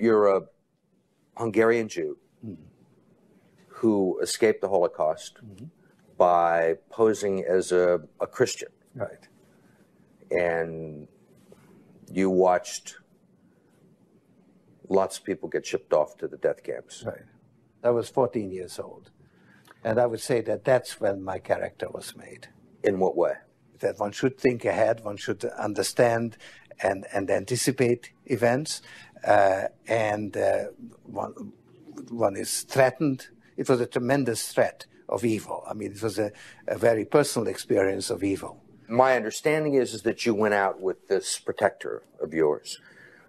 you're a Hungarian Jew who escaped the Holocaust by posing as a Christian. Right. And you watched lots of people get shipped off to the death camps. Right. I was 14 years old. And I would say that that's when my character was made. In what way? That one should think ahead, one should understand and anticipate events, and one is threatened. It was a tremendous threat of evil. I mean, it was a very personal experience of evil. My understanding is that you went out with this protector of yours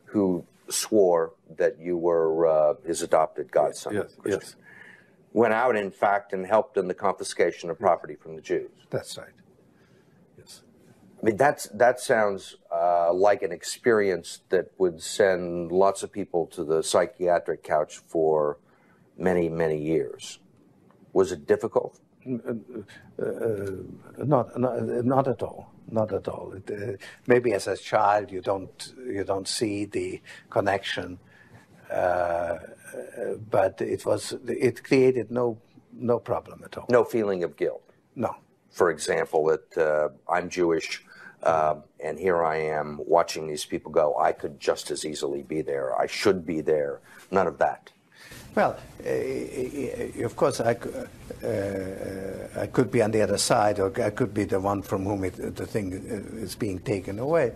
who swore that you were his adopted godson. Yes, yes. Went out, in fact, and helped in the confiscation of property from the Jews. That's right. Yes. I mean, that sounds like an experience that would send lots of people to the psychiatric couch for many, many years. Was it difficult? Not at all. Not at all. Maybe as a child you don't see the connection, but it created no problem at all. No feeling of guilt. No. For example, that I'm Jewish, and here I am watching these people go. I could just as easily be there. I should be there. None of that. Well, of course, I could be on the other side, or I could be the one from whom the thing is being taken away.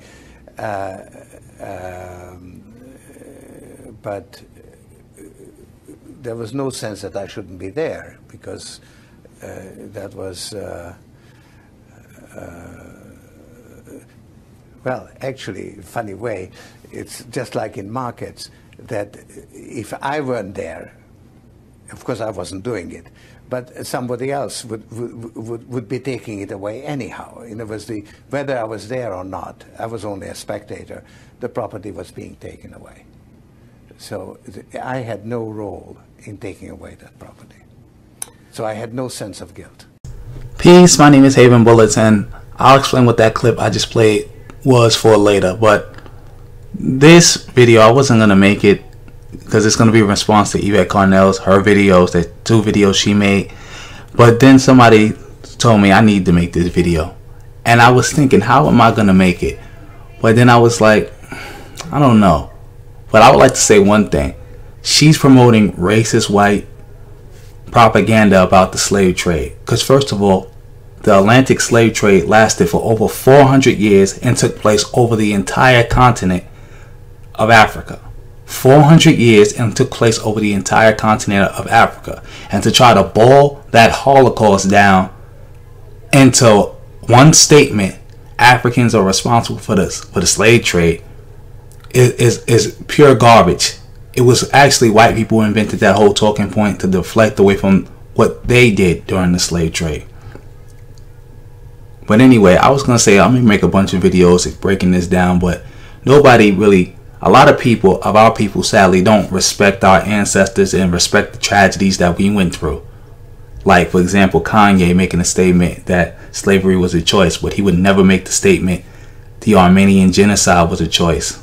But there was no sense that I shouldn't be there, because that was, well, actually, funny way, it's just like in markets, that if I weren't there, of course I wasn't doing it, but somebody else would be taking it away anyhow. In other words, whether I was there or not, I was only a spectator, the property was being taken away. So I had no role in taking away that property. So I had no sense of guilt. Peace, my name is Haven Bullets, and I'll explain what that clip I just played was for later, but this video, I wasn't going to make it because it's going to be a response to Yvette Carnell's, her videos, the 2 videos she made. But then somebody told me I need to make this video. And I was thinking, how am I going to make it? But then I was like, I don't know. But I would like to say one thing. She's promoting racist white propaganda about the slave trade. Because first of all, the Atlantic slave trade lasted for over 400 years and took place over the entire continent of Africa. 400 years and took place over the entire continent of Africa. And to try to boil that Holocaust down into one statement, Africans are responsible for the slave trade, is pure garbage. It was actually white people who invented that whole talking point to deflect away from what they did during the slave trade. But anyway, I was going to say I'm going to make a bunch of videos breaking this down, but nobody really, a lot of people, of our people sadly, don't respect our ancestors and respect the tragedies that we went through. Like, for example, Kanye making a statement that slavery was a choice, but he would never make the statement the Armenian genocide was a choice.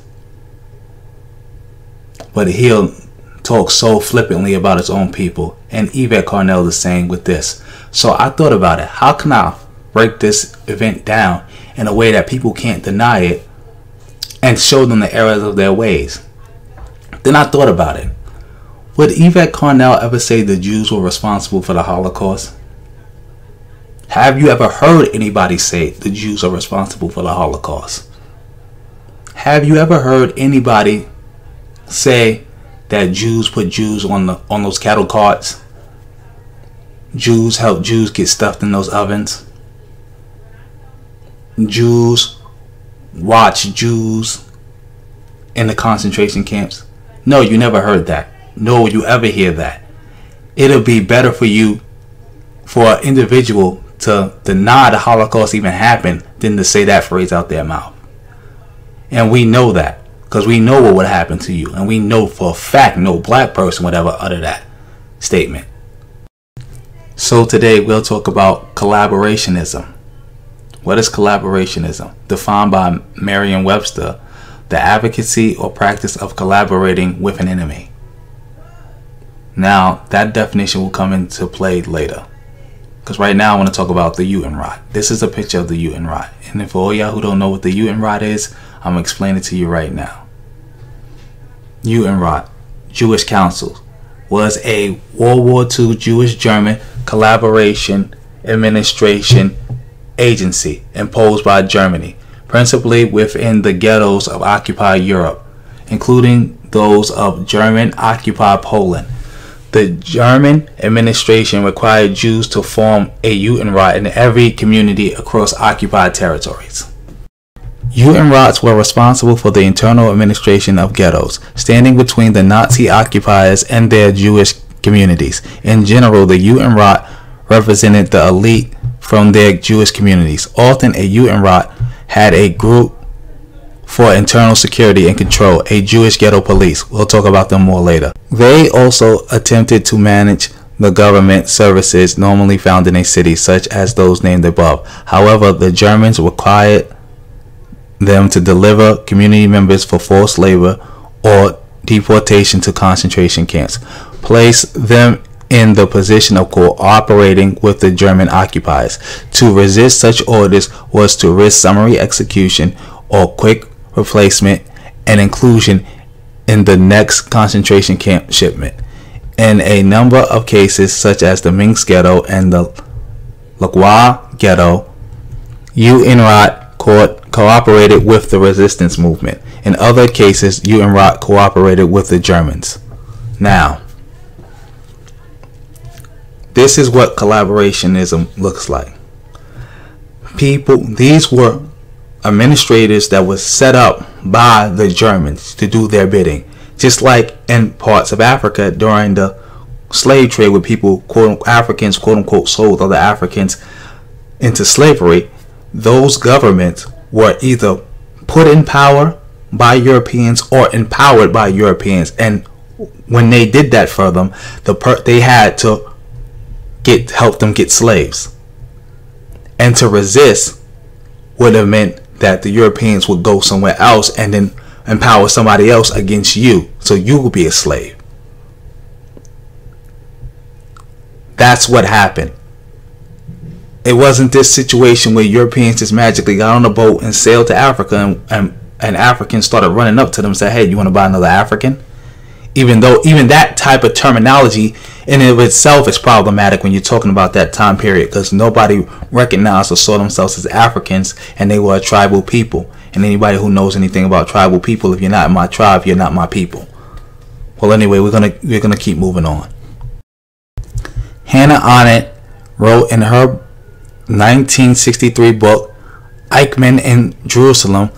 But he'll talk so flippantly about his own people. And Yvette Carnell is saying with this. So I thought about it. How can I break this event down in a way that people can't deny it and show them the errors of their ways? Then I thought about it. Would Yvette Carnell ever say the Jews were responsible for the Holocaust? Have you ever heard anybody say the Jews are responsible for the Holocaust? Have you ever heard anybody say that Jews put Jews on those cattle carts? Jews helped Jews get stuffed in those ovens? Jews watch Jews in the concentration camps? No, you never heard that. No, you ever hear that. It'll be better for you, for an individual, to deny the Holocaust even happened than to say that phrase out their mouth. And we know that, because we know what would happen to you. And we know for a fact no black person would ever utter that statement. So today we'll talk about collaborationism. What is collaborationism? Defined by Merriam-Webster, the advocacy or practice of collaborating with an enemy. Now, that definition will come into play later, because right now I want to talk about the Judenrat. This is a picture of the Judenrat, and for all y'all who don't know what the Judenrat is, I'm going to explain it to you right now. Judenrat, Jewish Council, was a World War II Jewish-German collaboration administration agency imposed by Germany, principally within the ghettos of occupied Europe, including those of German-occupied Poland. The German administration required Jews to form a Judenrat in every community across occupied territories. Judenrats were responsible for the internal administration of ghettos, standing between the Nazi occupiers and their Jewish communities. In general, the Judenrat represented the elite from their Jewish communities. Often, a Judenrat had a group for internal security and control, a Jewish ghetto police. We'll talk about them more later. They also attempted to manage the government services normally found in a city, such as those named above. However, the Germans required them to deliver community members for forced labor or deportation to concentration camps, place them in the position of cooperating with the German occupiers. To resist such orders was to risk summary execution or quick replacement and inclusion in the next concentration camp shipment. In a number of cases, such as the Minsk ghetto and the Lagwa ghetto, Judenrat cooperated with the resistance movement. In other cases, Judenrat cooperated with the Germans. Now, this is what collaborationism looks like. These were administrators that was set up by the Germans to do their bidding, just like in parts of Africa during the slave trade, where people, Africans, quote unquote, sold other Africans into slavery. Those governments were either put in power by Europeans or empowered by Europeans, and when they did that for them, they had to help them get slaves. And to resist would have meant that the Europeans would go somewhere else and then empower somebody else against you, so you would be a slave. That's what happened. It wasn't this situation where Europeans just magically got on a boat and sailed to Africa and Africans started running up to them and said, hey, you want to buy another African? Even that type of terminology in and of itself is problematic when you're talking about that time period, because nobody recognized or saw themselves as Africans, and they were a tribal people. And anybody who knows anything about tribal people, if you're not in my tribe, you're not my people. Well, anyway, we're gonna keep moving on. Hannah Arendt wrote in her 1963 book, Eichmann in Jerusalem,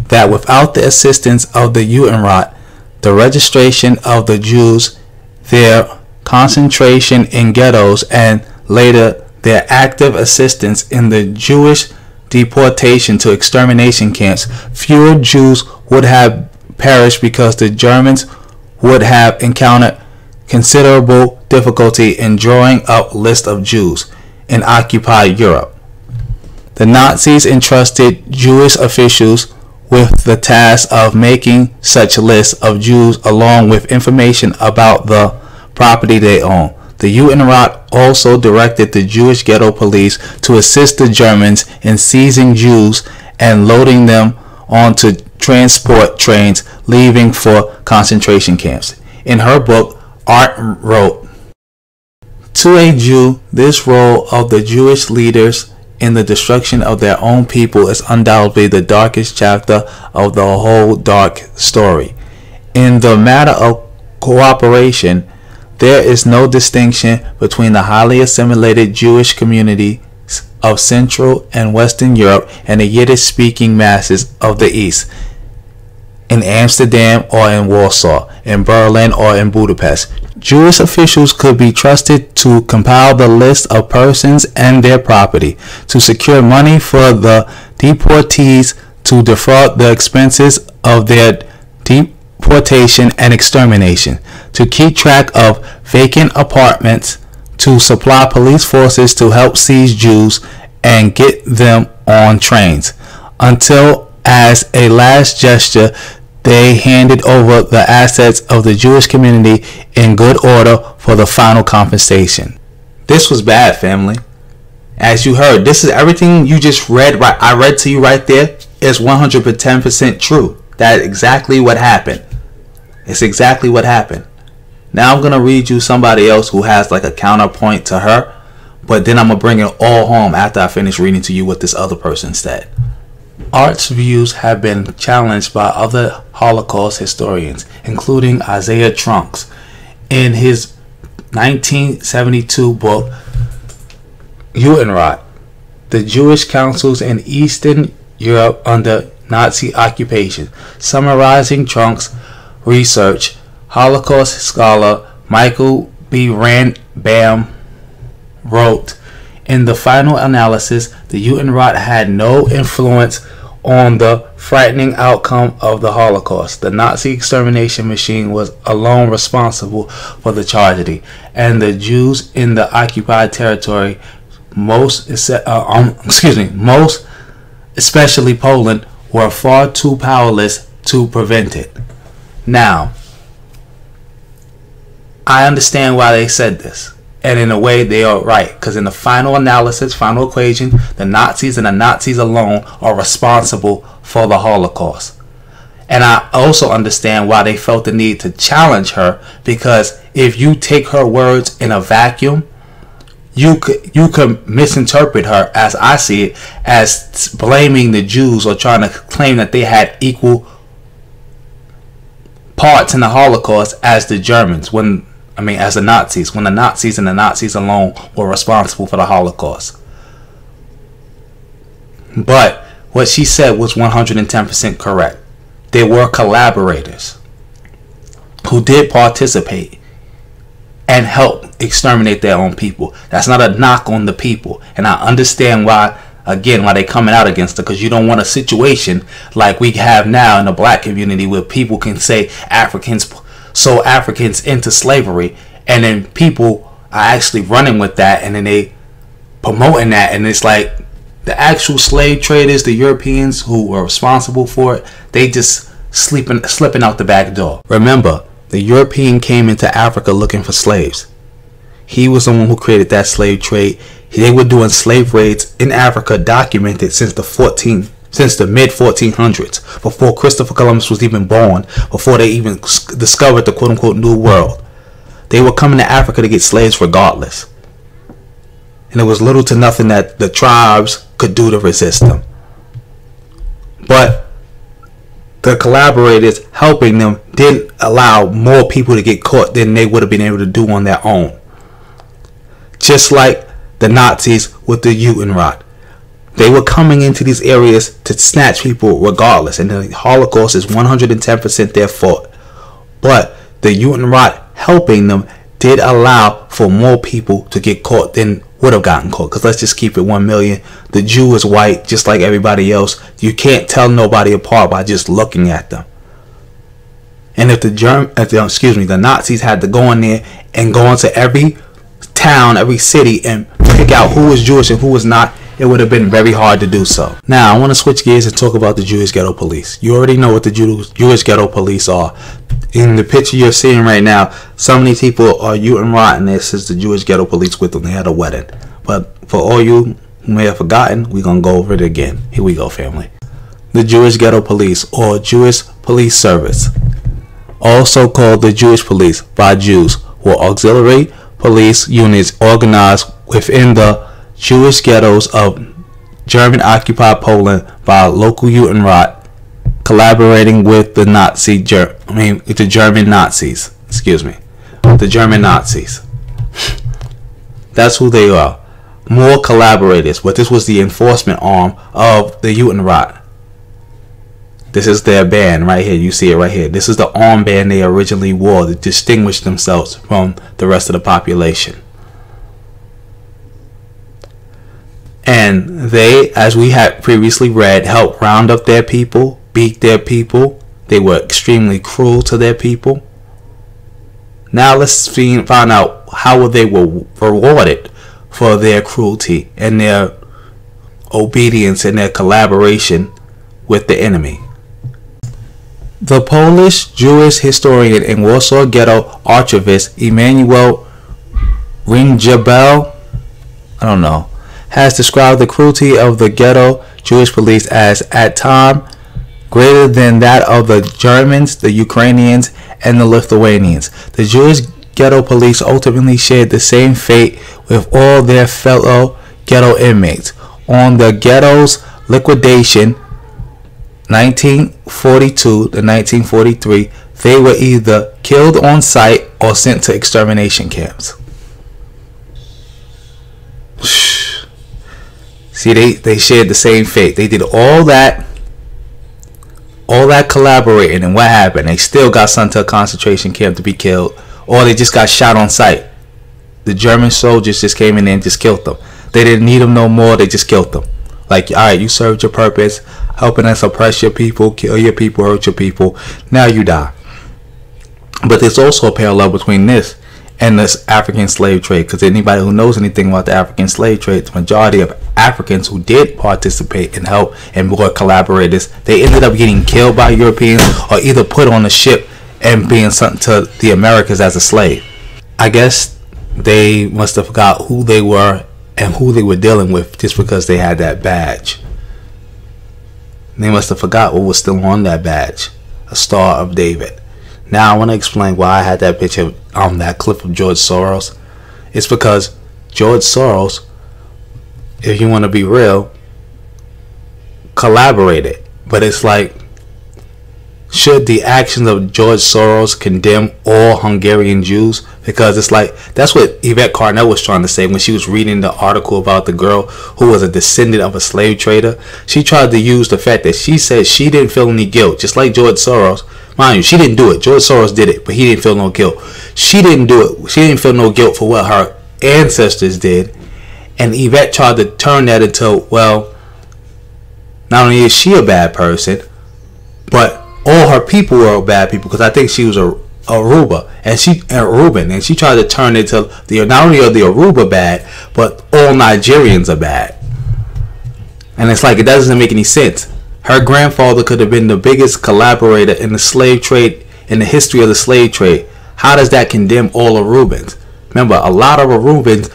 that without the assistance of the Judenrat, the registration of the Jews, their concentration in ghettos, and later their active assistance in the Jewish deportation to extermination camps, fewer Jews would have perished because the Germans would have encountered considerable difficulty in drawing up lists of Jews in occupied Europe. The Nazis entrusted Jewish officials with the task of making such lists of Jews along with information about the property they own. The Judenrat also directed the Jewish ghetto police to assist the Germans in seizing Jews and loading them onto transport trains leaving for concentration camps. In her book, Arendt wrote, to a Jew, this role of the Jewish leaders in the destruction of their own people is undoubtedly the darkest chapter of the whole dark story. In the matter of cooperation, there is no distinction between the highly assimilated Jewish communities of Central and Western Europe and the Yiddish-speaking masses of the East, in Amsterdam or in Warsaw, in Berlin or in Budapest. Jewish officials could be trusted to compile the list of persons and their property, to secure money for the deportees, to defraud the expenses of their deportation and extermination, to keep track of vacant apartments, to supply police forces to help seize Jews and get them on trains, until as a last gesture they handed over the assets of the Jewish community in good order for the final compensation. This was bad, family. As you heard, this is everything you just read. Right, I read to you right there. Is 110% true. That's exactly what happened. It's exactly what happened. Now I'm going to read you somebody else who has like a counterpoint to her, but then I'm going to bring it all home after I finish reading to you what this other person said. Art's views have been challenged by other Holocaust historians, including Isaiah Trunks, in his 1972 book, Judenrat, the Jewish Councils in Eastern Europe under Nazi occupation. Summarizing Trunks' research, Holocaust scholar Michael B. Randbam wrote, in the final analysis, the Judenrat had no influence on the frightening outcome of the Holocaust. The Nazi extermination machine was alone responsible for the tragedy, and the Jews in the occupied territory, most especially Poland, were far too powerless to prevent it. Now, I understand why they said this. And in a way, they are right. Because in the final analysis, final equation, the Nazis and the Nazis alone are responsible for the Holocaust. And I also understand why they felt the need to challenge her. Because if you take her words in a vacuum, you could misinterpret her, as I see it, as blaming the Jews or trying to claim that they had equal parts in the Holocaust as the Germans, as the Nazis, when the Nazis and the Nazis alone were responsible for the Holocaust. But what she said was 110% correct. There were collaborators who did participate and help exterminate their own people. That's not a knock on the people. And I understand why they're coming out against it, because you don't want a situation like we have now in the black community where people can say Africans sold Africans into slavery, and then people are actually running with that, and then they promoting that, and it's like the actual slave traders, the Europeans who were responsible for it, they just slipping out the back door. Remember, the European came into Africa looking for slaves. He was the one who created that slave trade. They were doing slave raids in Africa, documented since the mid 1400s, before Christopher Columbus was even born, before they even discovered the quote-unquote New World. They were coming to Africa to get slaves regardless. And there was little to nothing that the tribes could do to resist them. But the collaborators helping them didn't allow more people to get caught than they would have been able to do on their own. Just like the Nazis with the Judenrat. They were coming into these areas to snatch people regardless, and the Holocaust is 110% their fault. But the Judenrat helping them did allow for more people to get caught than would have gotten caught. Because let's just keep it 1 million. The Jew is white just like everybody else. You can't tell nobody apart by just looking at them. And if the Nazis had to go in there and go into every town, every city, and pick out who was Jewish and who was not, it would have been very hard to do so. Now, I want to switch gears and talk about the Jewish ghetto police. You already know what the Jewish ghetto police are. In the picture you're seeing right now, so many people are Judenrat, and this is the Jewish ghetto police with them. They had a wedding. But for all you who may have forgotten, we're going to go over it again. Here we go, family. The Jewish ghetto police, or Jewish police service, also called the Jewish police by Jews, were auxiliary police units organized within the Jewish ghettos of German-occupied Poland by local Judenrat, collaborating with the the German Nazis. The German Nazis. That's who they are. More collaborators, but this was the enforcement arm of the Judenrat. This is their band right here. You see it right here. This is the armband they originally wore to distinguish themselves from the rest of the population. And they, as we had previously read, helped round up their people, beat their people. They were extremely cruel to their people. Now let's find out how they were rewarded for their cruelty and their obedience and their collaboration with the enemy. The Polish Jewish historian and Warsaw Ghetto archivist Emanuel Ringelbel, has described the cruelty of the ghetto Jewish police as, at time, greater than that of the Germans, the Ukrainians, and the Lithuanians. The Jewish ghetto police ultimately shared the same fate with all their fellow ghetto inmates. On the ghetto's liquidation, 1942 to 1943, they were either killed on sight or sent to extermination camps. See, they shared the same fate. They did all that collaborating, and what happened? They still got sent to a concentration camp to be killed, or they just got shot on sight. The German soldiers just came in and just killed them. They didn't need them no more. They just killed them. Like, all right, you served your purpose, helping us oppress your people, kill your people, hurt your people. Now you die. But there's also a parallel between this and this African slave trade, because anybody who knows anything about the African slave trade, the majority of Africans who did participate and help and were collaborators, they ended up getting killed by Europeans or either put on a ship and being sent to the Americas as a slave. I guess they must have forgot who they were and who they were dealing with just because they had that badge. They must have forgot what was still on that badge, a Star of David. Now I want to explain why I had that picture on that clip of George Soros. It's because George Soros, if you want to be real, collaborated. But it's like, should the actions of George Soros condemn all Hungarian Jews? Because it's like, that's what Yvette Carnell was trying to say when she was reading the article about the girl who was a descendant of a slave trader. She tried to use the fact that she said she didn't feel any guilt, just like George Soros. Mind you, she didn't do it. George Soros did it, but he didn't feel no guilt. She didn't do it. She didn't feel no guilt for what her ancestors did. And Yvette tried to turn that into, well, not only is she a bad person, but all her people were bad people, because I think she was a Aruba, and she tried to turn it to not only are the Aruba bad, but all Nigerians are bad. And it's like, it doesn't make any sense. Her grandfather could have been the biggest collaborator in the slave trade, in the history of the slave trade. How does that condemn all Arubans? Remember, a lot of Arubans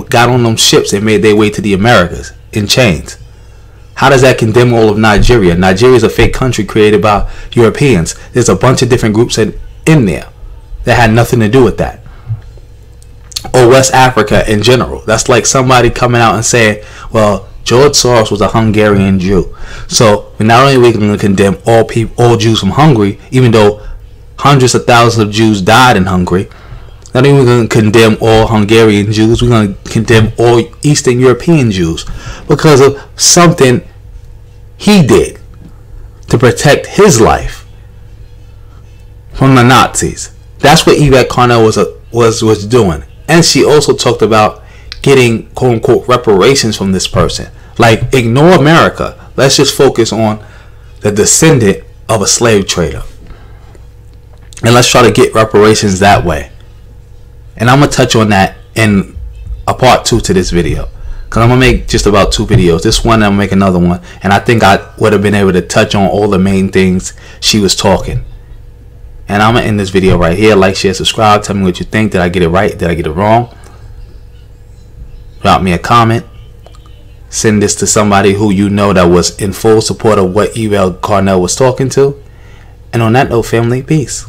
got on them ships and made their way to the Americas in chains. How does that condemn all of Nigeria? Nigeria is a fake country created by Europeans. There's a bunch of different groups in there that had nothing to do with that. Or West Africa in general. That's like somebody coming out and saying, well, George Soros was a Hungarian Jew. So not only are we going to condemn all Jews from Hungary, even though hundreds of thousands of Jews died in Hungary, not only are we going to condemn all Hungarian Jews, we're going to condemn all Eastern European Jews because of something he did to protect his life from the Nazis. That's what Yvette Carnell was doing. And she also talked about getting quote unquote reparations from this person. Like, ignore America. Let's just focus on the descendant of a slave trader. And let's try to get reparations that way. And I'm going to touch on that in a part 2 to this video. Because I'm going to make just about 2 videos. This one, I'm going to make another one. And I think I would have been able to touch on all the main things she was talking. And I'm going to end this video right here. Like, share, subscribe. Tell me what you think. Did I get it right? Did I get it wrong? Drop me a comment. Send this to somebody who you know that was in full support of what Yvette Carnell was talking to. And on that note, family, peace.